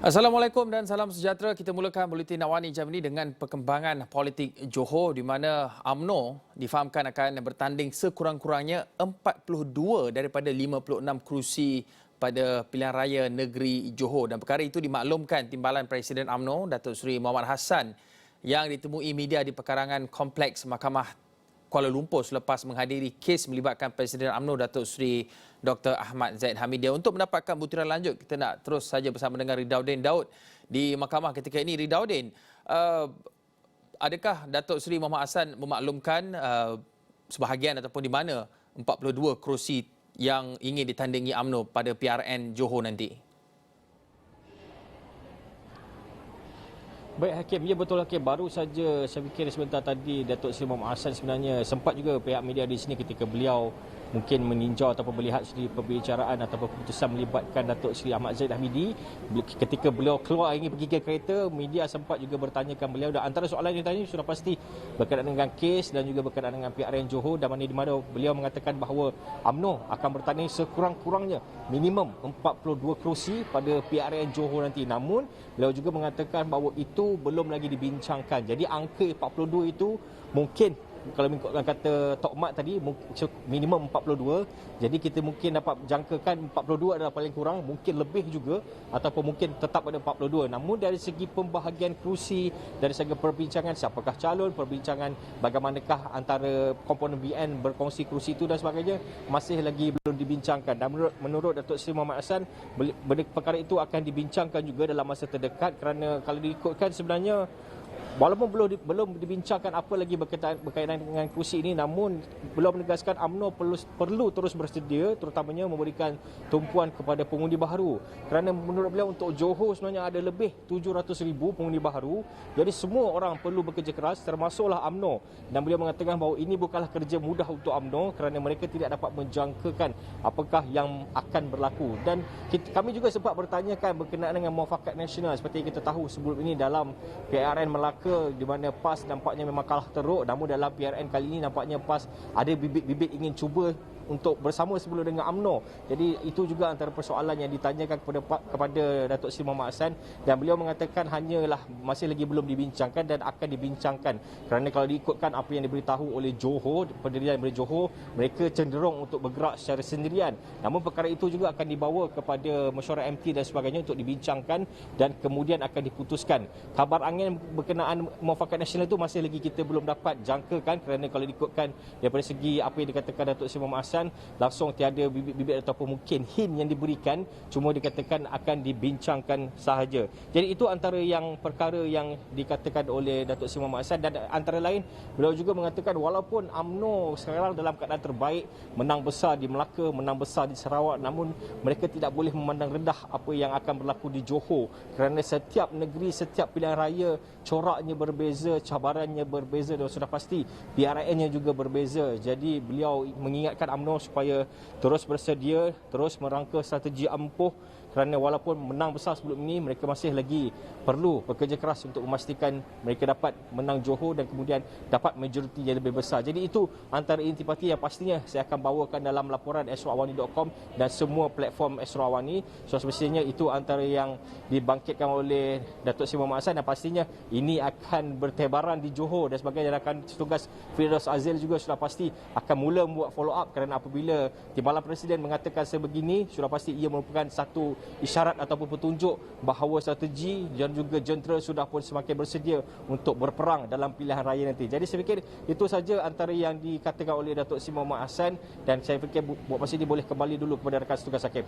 Assalamualaikum dan salam sejahtera. Kita mulakan Buletin Awani jam ini dengan perkembangan politik Johor di mana UMNO difahamkan akan bertanding sekurang-kurangnya 42 daripada 56 kerusi pada pilihan raya negeri Johor. Dan perkara itu dimaklumkan Timbalan Presiden UMNO, Datuk Seri Muhammad Hassan, yang ditemui media di perkarangan Kompleks Mahkamah Kuala Lumpur selepas menghadiri kes melibatkan Presiden UMNO Datuk Seri Dr. Ahmad Zaid Hamidia. Untuk mendapatkan butiran lanjut, kita nak terus saja bersama dengan Ridauddin Daud di mahkamah ketika ini. Ridauddin, adakah Datuk Seri Muhammad Hassan memaklumkan sebahagian ataupun di mana 42 kerusi yang ingin ditandingi UMNO pada PRN Johor nanti? Baik Hakim, ya betul Hakim. Baru saja saya fikir sebentar tadi Datuk Seri Muhammad Hassan sebenarnya sempat juga pihak media di sini ketika beliau mungkin meninjau ataupun melihat sendiri pembicaraan ataupun keputusan melibatkan Datuk Seri Ahmad Zaid Hamidi. Ketika beliau keluar ingin pergi ke kereta, media sempat juga bertanyakan beliau, dan antara soalan yang ditanya sudah pasti berkaitan dengan kes dan juga berkaitan dengan PRN Johor, dan di mana beliau mengatakan bahawa UMNO akan bertanding sekurang-kurangnya minimum 42 kerusi pada PRN Johor nanti. Namun beliau juga mengatakan bahawa itu belum lagi dibincangkan. Jadi angka 42 itu mungkin, kalau mengikutkan kata Tok Mat tadi, minimum 42. Jadi kita mungkin dapat jangkakan 42 adalah paling kurang, mungkin lebih juga ataupun mungkin tetap ada 42. Namun dari segi pembahagian kerusi, dari segi perbincangan siapakah calon, perbincangan bagaimanakah antara komponen BN berkongsi kerusi itu dan sebagainya, masih lagi belum dibincangkan. Dan menurut Datuk Seri Muhammad Hassan, perkara itu akan dibincangkan juga dalam masa terdekat, kerana kalau diikutkan sebenarnya walaupun belum dibincangkan apa lagi berkaitan dengan kerusi ini, namun beliau menegaskan UMNO perlu terus bersedia, terutamanya memberikan tumpuan kepada pengundi baharu. Kerana menurut beliau untuk Johor sebenarnya ada lebih 700,000 pengundi baharu. Jadi semua orang perlu bekerja keras, termasuklah UMNO. Dan beliau mengatakan bahawa ini bukanlah kerja mudah untuk UMNO kerana mereka tidak dapat menjangkakan apakah yang akan berlaku. Dan kami juga sempat bertanyakan berkenaan dengan muafakat nasional. Seperti kita tahu sebelum ini dalam PRN Melaka, di mana PAS nampaknya memang kalah teruk, namun dalam PRN kali ini nampaknya PAS ada bibit-bibit ingin cuba untuk bersama sebelum dengan UMNO. Jadi itu juga antara persoalan yang ditanyakan kepada Datuk Seri Muhammad Hassan, dan beliau mengatakan hanyalah masih lagi belum dibincangkan dan akan dibincangkan. Kerana kalau diikutkan apa yang diberitahu oleh Johor, pendirian dari Johor, mereka cenderung untuk bergerak secara sendirian. Namun perkara itu juga akan dibawa kepada mesyuarat MT dan sebagainya untuk dibincangkan dan kemudian akan diputuskan. Kabar angin berkenaan muafakat nasional itu masih lagi kita belum dapat jangkakan, kerana kalau diikutkan daripada segi apa yang dikatakan Datuk Seri Muhammad Hassan, langsung tiada bibit-bibit ataupun mungkin hint yang diberikan, cuma dikatakan akan dibincangkan sahaja. Jadi itu antara yang perkara yang dikatakan oleh Datuk Seri Muhammad Hassan, dan antara lain beliau juga mengatakan walaupun UMNO sekarang dalam keadaan terbaik, menang besar di Melaka, menang besar di Sarawak, namun mereka tidak boleh memandang rendah apa yang akan berlaku di Johor, kerana setiap negeri, setiap pilihan raya coraknya berbeza, cabarannya berbeza, dan sudah pasti PRN-nya juga berbeza. Jadi beliau mengingatkan UMNO supaya terus bersedia, terus merangka strategi ampuh, kerana walaupun menang besar sebelum ini, mereka masih lagi perlu bekerja keras untuk memastikan mereka dapat menang Johor dan kemudian dapat majoriti yang lebih besar. Jadi itu antara intipati yang pastinya saya akan bawakan dalam laporan asroawani.com dan semua platform Astro Awani. So semestinya itu antara yang dibangkitkan oleh Datuk Seri Muhammad Hassan, dan pastinya ini akan bertebaran di Johor dan sebagainya. Dan tugas Firdaus Azil juga sudah pasti akan mula membuat follow up, kerana apabila Timbalan Presiden mengatakan sebegini, sudah pasti ia merupakan satu isyarat ataupun petunjuk bahawa strategi dan juga jentera sudah pun semakin bersedia untuk berperang dalam pilihan raya nanti. Jadi saya fikir itu saja antara yang dikatakan oleh Datuk Seri Muhammad Hassan, dan saya fikir buat masa ini boleh kembali dulu kepada rakan setugas Hakim.